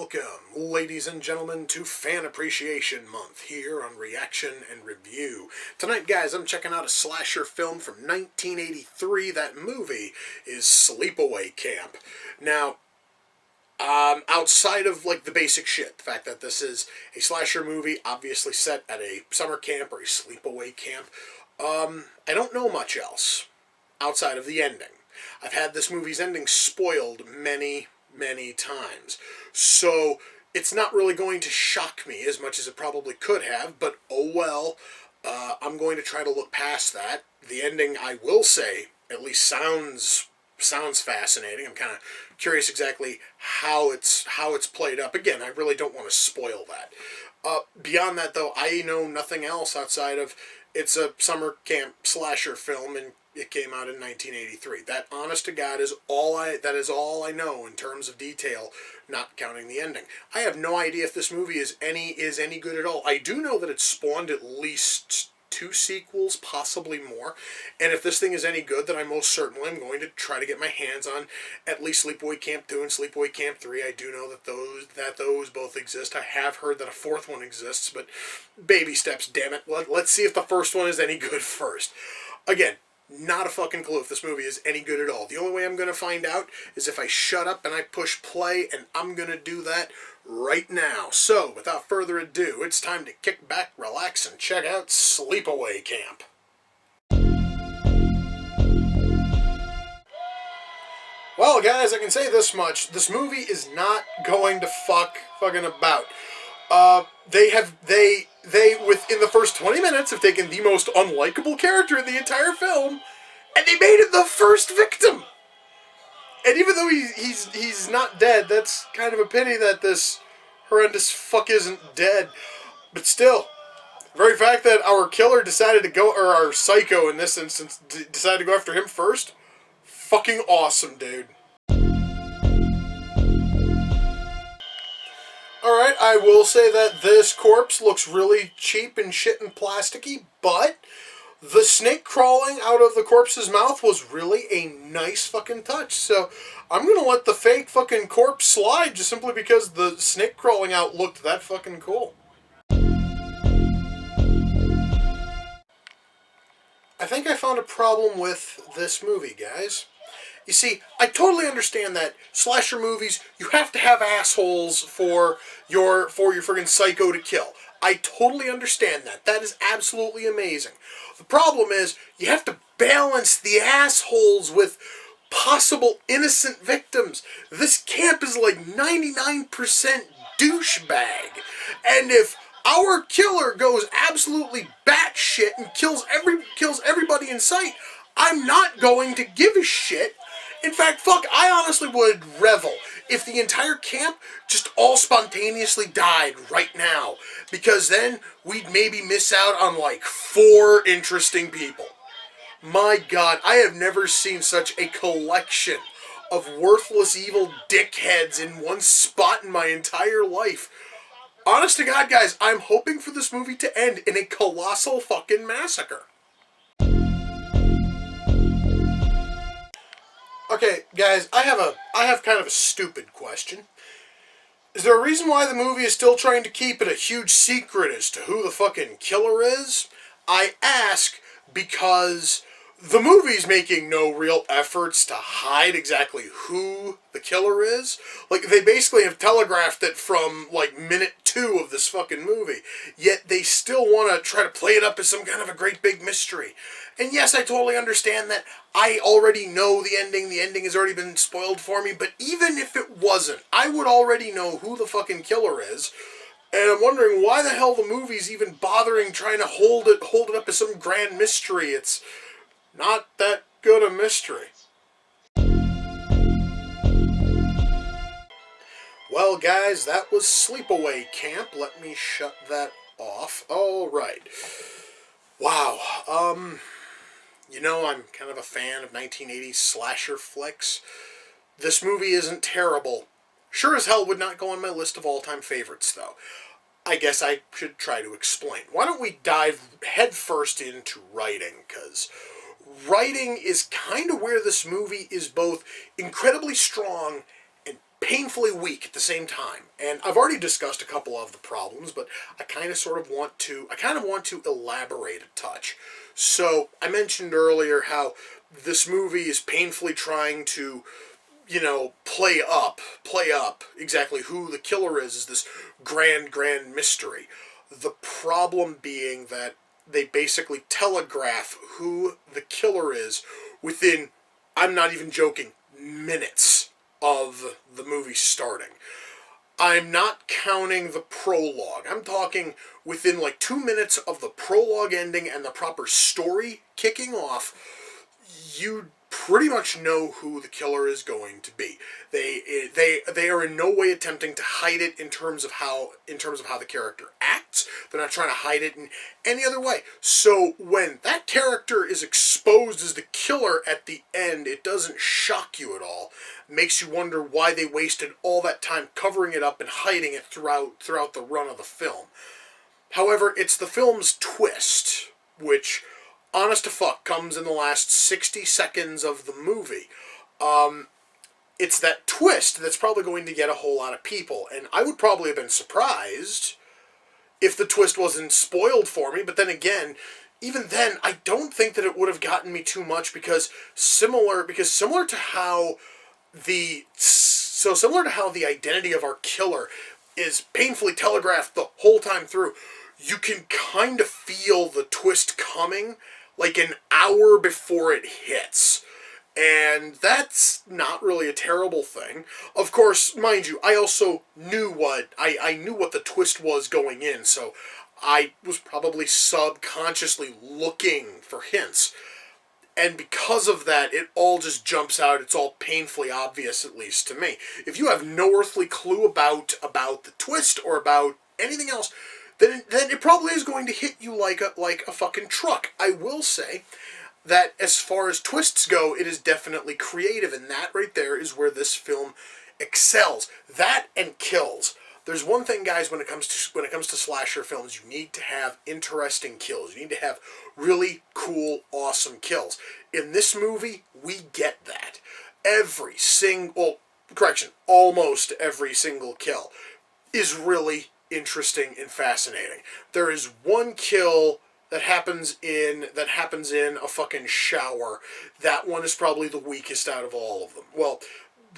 Welcome, ladies and gentlemen, to Fan Appreciation Month here on Reaction and Review. Tonight, guys, I'm checking out a slasher film from 1983. That movie is Sleepaway Camp. Now, outside of, like, the basic shit, the fact that this is a slasher movie, obviously set at a summer camp or a sleepaway camp, I don't know much else outside of the ending. I've had this movie's ending spoiled many times. So it's not really going to shock me as much as it probably could have, but oh well. I'm going to try to look past that. The ending, I will say, at least sounds fascinating. I'm kind of curious exactly how it's played up. Again, I really don't want to spoil that. Beyond that, though, I know nothing else outside of it's a summer camp slasher film, and it came out in 1983. That, honest to God, is all I know in terms of detail, not counting the ending. I have no idea if this movie is any good at all. I do know that it spawned at least 2 sequels, possibly more. And if this thing is any good, then I most certainly am going to try to get my hands on at least Sleepaway Camp 2 and Sleepaway Camp 3. I do know that those both exist. I have heard that a 4th one exists, but baby steps, damn it. Let's see if the first one is any good first. Again, not a fucking clue if this movie is any good at all. The only way I'm going to find out is if I shut up and I push play, and I'm going to do that right now. So, without further ado, it's time to kick back, relax, and check out Sleepaway Camp. Well, guys, I can say this much. This movie is not going to fucking about. They within the first 20 minutes have taken the most unlikable character in the entire film, and they made him the first victim. And even though he's not dead, that's kind of a pity that this horrendous fuck isn't dead. But still, the very fact that our killer decided to go, or our psycho in this instance, decided to go after him first, fucking awesome, dude. Alright, I will say that this corpse looks really cheap and shit and plasticky, but the snake crawling out of the corpse's mouth was really a nice fucking touch. So I'm gonna let the fake fucking corpse slide just simply because the snake crawling out looked that fucking cool. I think I found a problem with this movie, guys. You see, I totally understand that slasher movies, you have to have assholes for your friggin' psycho to kill. I totally understand that. That is absolutely amazing. The problem is, you have to balance the assholes with possible innocent victims. This camp is like 99% douchebag. And if our killer goes absolutely batshit and kills everybody in sight, I'm not going to give a shit. In fact, fuck, I honestly would revel if the entire camp just all spontaneously died right now. Because then we'd maybe miss out on like 4 interesting people. My God, I have never seen such a collection of worthless evil dickheads in one spot in my entire life. Honest to God, guys, I'm hoping for this movie to end in a colossal fucking massacre. Okay, guys, I have kind of a stupid question. Is there a reason why the movie is still trying to keep it a huge secret as to who the fucking killer is? I ask because the movie's making no real efforts to hide exactly who the killer is. Like, they basically have telegraphed it from, like, minute 2 of this fucking movie. Yet they still want to try to play it up as some kind of a great big mystery. And yes, I totally understand that I already know the ending. The ending has already been spoiled for me. But even if it wasn't, I would already know who the fucking killer is. And I'm wondering why the hell the movie's even bothering trying to hold it up as some grand mystery. It's not that good a mystery. Well, guys, that was Sleepaway Camp. Let me shut that off. All right. Wow. You know, I'm kind of a fan of 1980s slasher flicks. This movie isn't terrible. Sure as hell would not go on my list of all-time favorites, though. I guess I should try to explain. Why don't we dive headfirst into writing, because writing is kind of where this movie is both incredibly strong and painfully weak at the same time. And I've already discussed a couple of the problems, but I kind of want to elaborate a touch. So I mentioned earlier how this movie is painfully trying to, play up exactly who the killer is this grand mystery. The problem being that they basically telegraph who the killer is within, I'm not even joking, minutes of the movie starting. I'm not counting the prologue. I'm talking within like 2 minutes of the prologue ending and the proper story kicking off, you pretty much know who the killer is going to be. They are in no way attempting to hide it in terms of how the character acts. They're not trying to hide it in any other way. So when that character is exposed as the killer at the end, it doesn't shock you at all. It makes you wonder why they wasted all that time covering it up and hiding it throughout the run of the film. However, it's the film's twist, which, honest to fuck, comes in the last 60 seconds of the movie. It's that twist that's probably going to get a whole lot of people, and I would probably have been surprised if the twist wasn't spoiled for me, but then again, even then, I don't think that it would have gotten me too much because similar to how the identity of our killer is painfully telegraphed the whole time through, you can kind of feel the twist coming like an hour before it hits. And that's not really a terrible thing. Of course, mind you, I also knew I knew what the twist was going in, so I was probably subconsciously looking for hints. And because of that, it all just jumps out. It's all painfully obvious, at least to me. If you have no earthly clue about the twist or about anything else, then it probably is going to hit you like a fucking truck. I will say that as far as twists go, it is definitely creative, and that right there is where this film excels. That and kills. There's one thing, guys, when it comes to slasher films, you need to have interesting kills. You need to have really cool, awesome kills. In this movie, we get that. Almost every single kill is really interesting and fascinating. There is one kill that happens in a fucking shower. That one is probably the weakest out of all of them. Well,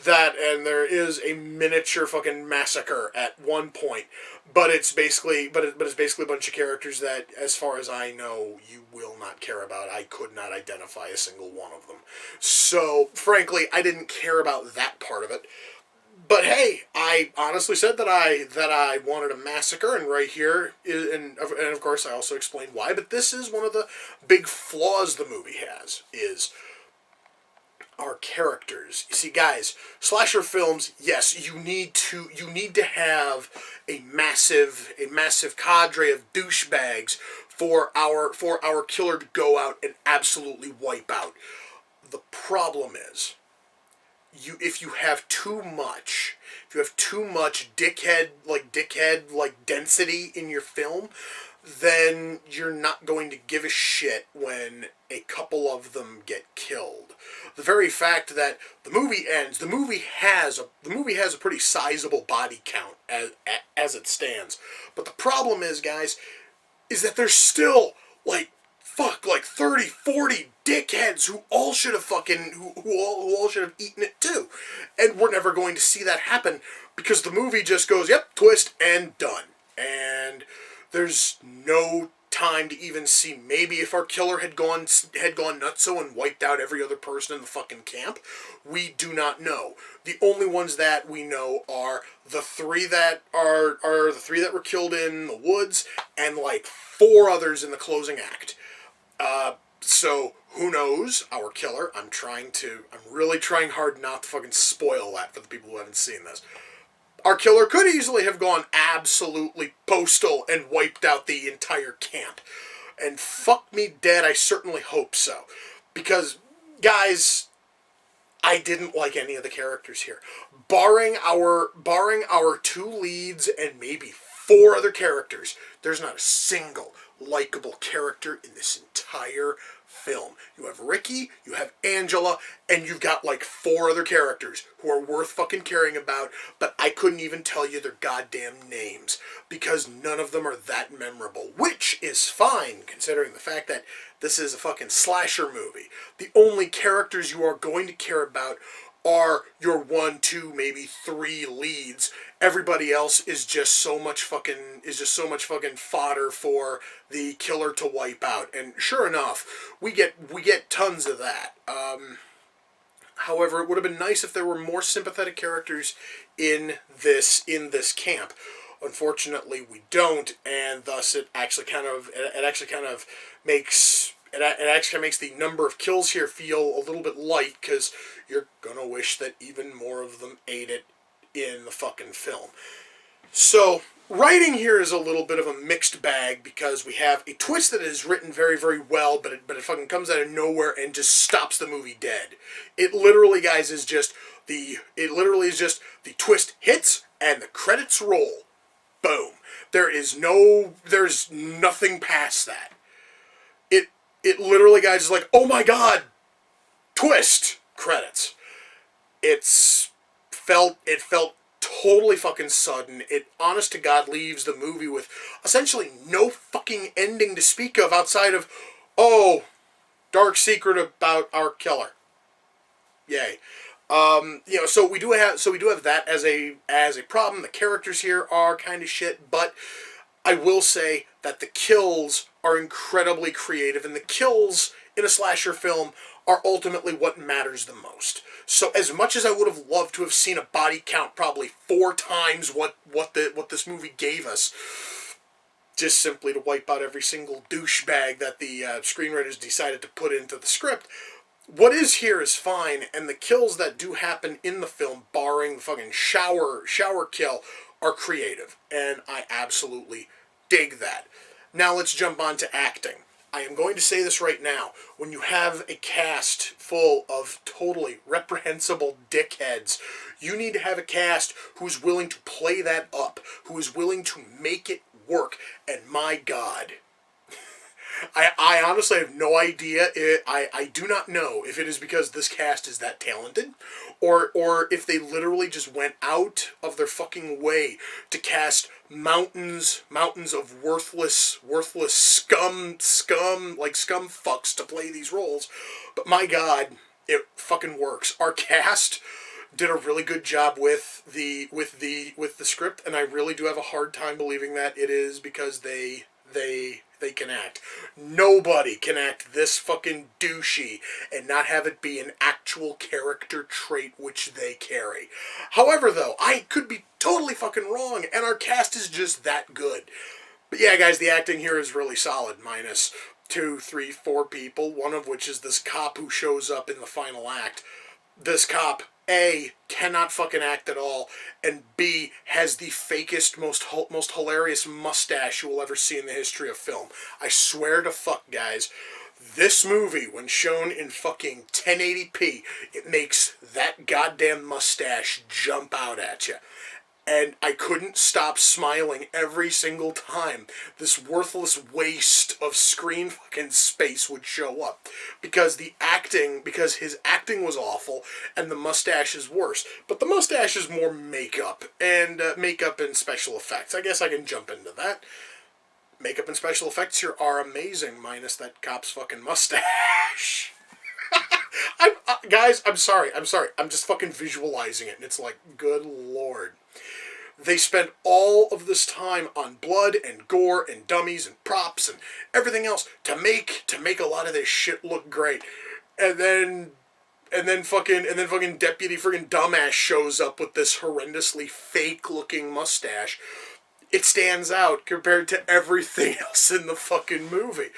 that, and there is a miniature fucking massacre at one point, but it's basically a bunch of characters that, as far as I know, you will not care about. I could not identify a single one of them. So, frankly, I didn't care about that part of it. But hey, I honestly said that I wanted a massacre, and right here, and of course I also explained why, but this is one of the big flaws the movie has, is our characters. You see, guys, slasher films, yes, you need to have a massive cadre of douchebags for our killer to go out and absolutely wipe out. The problem is, if you have too much dickhead density in your film, then you're not going to give a shit when a couple of them get killed. The very fact that the movie ends, the movie has a pretty sizable body count as it stands. But the problem is, guys, is that there's still like 30, 40 dickheads who all should have eaten it too. And we're never going to see that happen because the movie just goes, yep, twist, and done. And there's no time to even see maybe if our killer had gone nutso and wiped out every other person in the fucking camp. We do not know. The only ones that we know are the three that were killed in the woods and like 4 others in the closing act. So who knows? Our killer. I'm really trying hard not to fucking spoil that for the people who haven't seen this. Our killer could easily have gone absolutely postal and wiped out the entire camp. And fuck me dead, I certainly hope so. Because, guys, I didn't like any of the characters here. Barring our 2 leads and maybe 4 other characters, there's not a single likable character in this entire film. You have Ricky, you have Angela, and you've got like 4 other characters who are worth fucking caring about, but I couldn't even tell you their goddamn names because none of them are that memorable, which is fine considering the fact that this is a fucking slasher movie. The only characters you are going to care about are your 1, 2, maybe 3 leads. Everybody else is just so much fucking fodder for the killer to wipe out. And sure enough, we get tons of that. However, it would have been nice if there were more sympathetic characters in this camp. Unfortunately, we don't, and thus it actually kind of makes the number of kills here feel a little bit light, because you're gonna wish that even more of them ate it in the fucking film. So, writing here is a little bit of a mixed bag, because we have a twist that is written very, very well, but it fucking comes out of nowhere and just stops the movie dead. It literally, guys, is just the twist hits and the credits roll. Boom. There's nothing past that. It literally, guys, is like, oh my god, twist, credits. It felt totally fucking sudden. It, honest to God, leaves the movie with essentially no fucking ending to speak of outside of, oh, dark secret about our killer. Yay. So we do have that as a problem. The characters here are kind of shit, but I will say that the kills are incredibly creative, and the kills in a slasher film are ultimately what matters the most. So as much as I would have loved to have seen a body count probably 4 times what this movie gave us, just simply to wipe out every single douchebag that the screenwriters decided to put into the script, what is here is fine, and the kills that do happen in the film, barring the fucking shower kill, are creative, and I absolutely dig that. Now let's jump on to acting. I am going to say this right now. When you have a cast full of totally reprehensible dickheads, you need to have a cast who's willing to play that up, who is willing to make it work, and my God, I honestly have no idea. I do not know if it is because this cast is that talented, or if they literally just went out of their fucking way to cast mountains of worthless scum fucks to play these roles. But my God, it fucking works. Our cast did a really good job with the script, and I really do have a hard time believing that it is because they can act. Nobody can act this fucking douchey and not have it be an actual character trait which they carry. However, though, I could be totally fucking wrong, and our cast is just that good. But yeah, guys, the acting here is really solid, minus 2, 3, 4 people, one of which is this cop who shows up in the final act. This cop, A, cannot fucking act at all, and B, has the fakest, most hilarious mustache you will ever see in the history of film. I swear to fuck, guys, this movie, when shown in fucking 1080p, it makes that goddamn mustache jump out at you. And I couldn't stop smiling every single time this worthless waste of screen fucking space would show up. Because his acting was awful, and the mustache is worse. But the mustache is more makeup and special effects. I guess I can jump into that. Makeup and special effects here are amazing, minus that cop's fucking mustache. Guys, I'm sorry. I'm just fucking visualizing it, and it's like, good lord. They spent all of this time on blood and gore and dummies and props and everything else to make a lot of this shit look great. And then fucking deputy friggin' dumbass shows up with this horrendously fake looking mustache. It stands out compared to everything else in the fucking movie.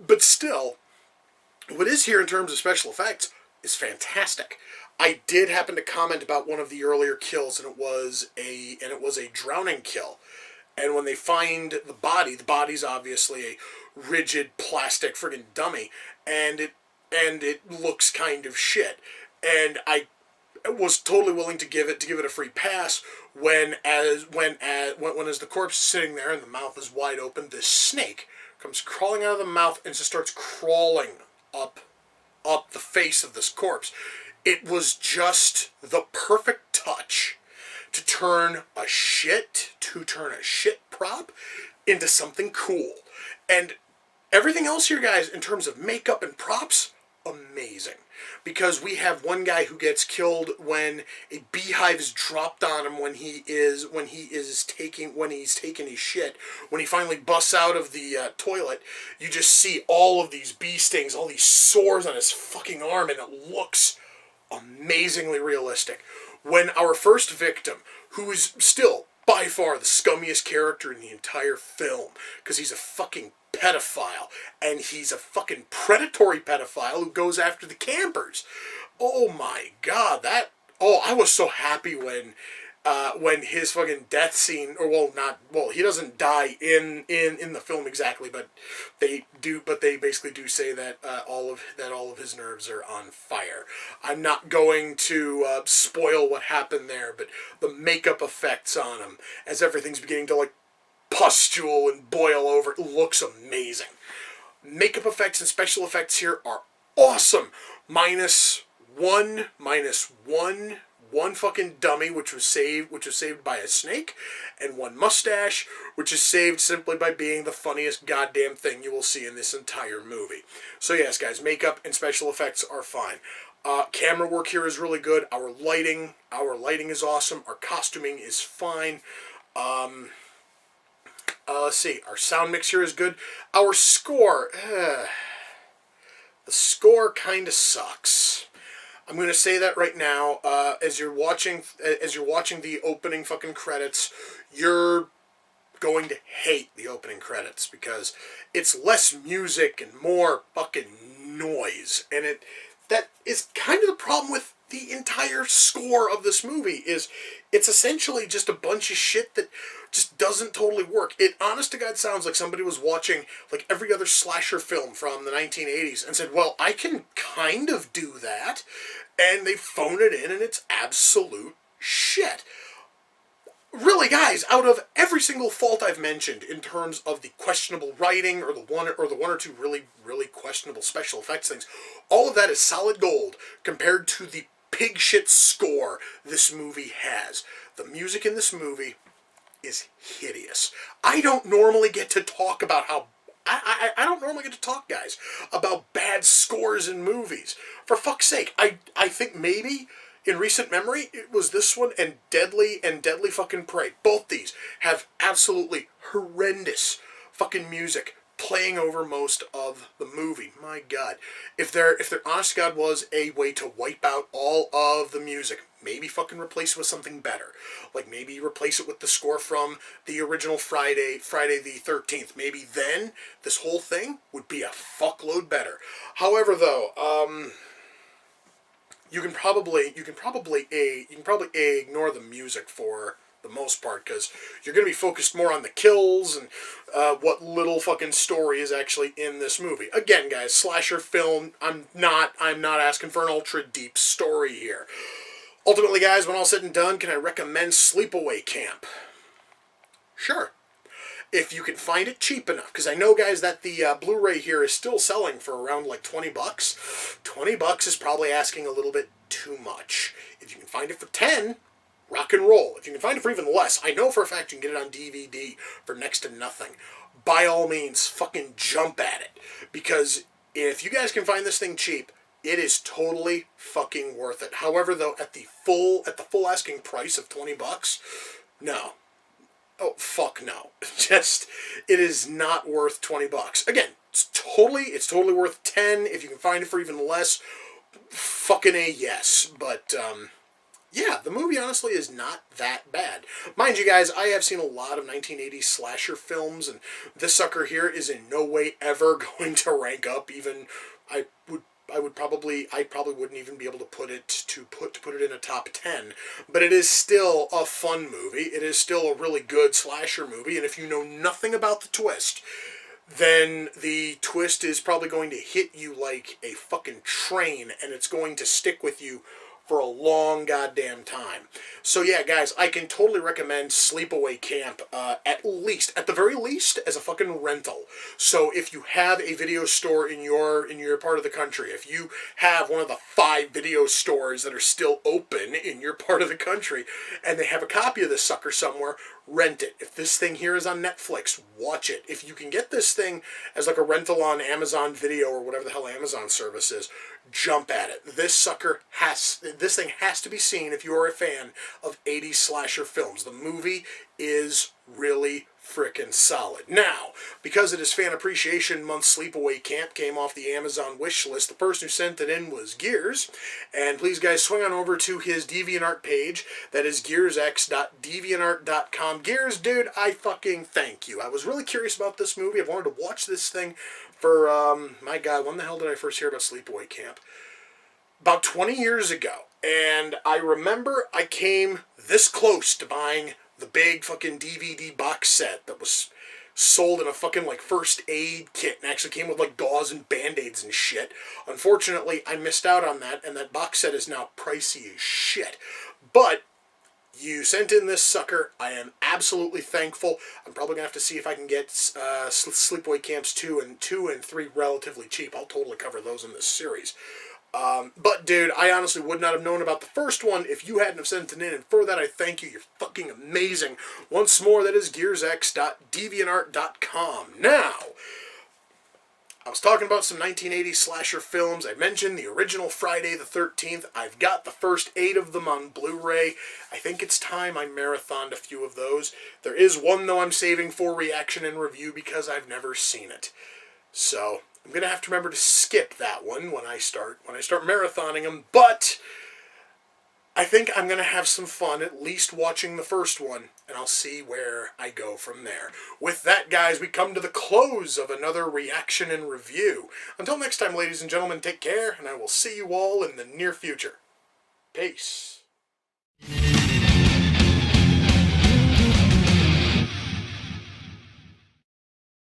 But still, what is here in terms of special effects is fantastic. I did happen to comment about one of the earlier kills, and it was a drowning kill. And when they find the body's obviously a rigid plastic friggin' dummy, and it looks kind of shit. And I was totally willing to give it a free pass when as the corpse is sitting there and the mouth is wide open, this snake comes crawling out of the mouth and just starts crawling up the face of this corpse. It was just the perfect touch to turn a shit prop into something cool. And everything else here, guys, in terms of makeup and props, amazing. Because we have one guy who gets killed when a beehive is dropped on him when he's taking his shit. When he finally busts out of the toilet, you just see all of these bee stings, all these sores on his fucking arm, and it looks amazingly realistic. When our first victim, who is still by far the scummiest character in the entire film, because he's a fucking pedophile, and he's a fucking predatory pedophile who goes after the campers. Oh my god, I was so happy when his fucking death scene, he doesn't die in the film exactly, but they basically do say that all of his nerves are on fire. I'm not going to spoil what happened there, but the makeup effects on him as everything's beginning to pustule and boil over, it looks amazing. Makeup effects and special effects here are awesome. Minus one fucking dummy, which was saved by a snake, and one mustache, which is saved simply by being the funniest goddamn thing you will see in this entire movie. So yes, guys, makeup and special effects are fine. Camera work here is really good. Our lighting is awesome. Our costuming is fine. Let's see. Our sound mix here is good. Our score, the score kind of sucks. I'm going to say that right now. As you're watching the opening fucking credits, you're going to hate the opening credits because it's less music and more fucking noise, and that is kind of the problem with the entire score of this movie. Is it's essentially just a bunch of shit that just doesn't totally work. It, honest to God, sounds like somebody was watching every other slasher film from the 1980s and said, well, I can kind of do that, and they phone it in, and it's absolute shit. Really, guys, out of every single fault I've mentioned in terms of the questionable writing or the one or two really, really questionable special effects things, all of that is solid gold compared to the pig shit score this movie has. The music in this movie is hideous. I don't normally get to talk about how I don't normally get to talk, guys, about bad scores in movies. For fuck's sake, I think maybe in recent memory it was this one and Deadly fucking Prey. Both these have absolutely horrendous fucking music playing over most of the movie. My God. If there honest to God was a way to wipe out all of the music, maybe fucking replace it with something better. Maybe replace it with the score from the original Friday the 13th. Maybe then this whole thing would be a fuckload better. However, though, you can probably ignore the music for the most part, because you're going to be focused more on the kills and what little fucking story is actually in this movie. Again, guys, slasher film, I'm not asking for an ultra deep story here. Ultimately, guys, when all said and done, can I recommend Sleepaway Camp? Sure. If you can find it cheap enough, because I know, guys, that the Blu-ray here is still selling for around $20. $20 is probably asking a little bit too much. If you can find it for 10, rock and roll. If you can find it for even less, I know for a fact you can get it on DVD for next to nothing. By all means, fucking jump at it. Because if you guys can find this thing cheap, it is totally fucking worth it. However, though, at the full asking price of $20, no. Oh, fuck no. Just, it is not worth $20. Again, it's totally worth 10. If you can find it for even less, fucking a yes. But, yeah, the movie honestly is not that bad. Mind you, guys, I have seen a lot of 1980s slasher films, and this sucker here is in no way ever going to rank up. Even I probably wouldn't even be able to put it in a top 10. But it is still a fun movie. It is still a really good slasher movie, and if you know nothing about the twist, then the twist is probably going to hit you like a fucking train, and it's going to stick with you for a long goddamn time. So yeah, guys, I can totally recommend Sleepaway Camp, at the very least, as a fucking rental. So if you have a video store in your part of the country, if you have one of the 5 video stores that are still open in your part of the country, and they have a copy of this sucker somewhere, rent it. If this thing here is on Netflix, watch it. If you can get this thing as like a rental on Amazon Video or whatever the hell Amazon service is, jump at it. This thing has to be seen if you are a fan of 80s slasher films. The movie is really frickin' solid. Now, because it is Fan Appreciation Month, Sleepaway Camp came off the Amazon wish list. The person who sent it in was Gears, and please guys swing on over to his DeviantArt page. That is gearsx.deviantart.com. Gears, dude, I fucking thank you. I was really curious about this movie. I've wanted to watch this thing for, my God, when the hell did I first hear about Sleepaway Camp? About 20 years ago. And I remember I came this close to buying the big fucking DVD box set that was sold in a fucking like first aid kit and actually came with like gauze and band-aids and shit. Unfortunately, I missed out on that, and that box set is now pricey as shit. But you sent in this sucker. I am absolutely thankful. I'm probably going to have to see if I can get Sleepaway Camps 2 and 3 relatively cheap. I'll totally cover those in this series. But, dude, I honestly would not have known about the first one if you hadn't have sent it in, and for that I thank you. You're fucking amazing. Once more, that is gearsx.deviantart.com. Now, I was talking about some 1980s slasher films. I mentioned the original Friday the 13th. I've got the first 8 of them on Blu-ray. I think it's time I marathoned a few of those. There is one, though, I'm saving for reaction and review because I've never seen it. So I'm going to have to remember to skip that one when I start marathoning them, but I think I'm going to have some fun at least watching the first one, and I'll see where I go from there. With that, guys, we come to the close of another reaction and review. Until next time, ladies and gentlemen, take care, and I will see you all in the near future. Peace.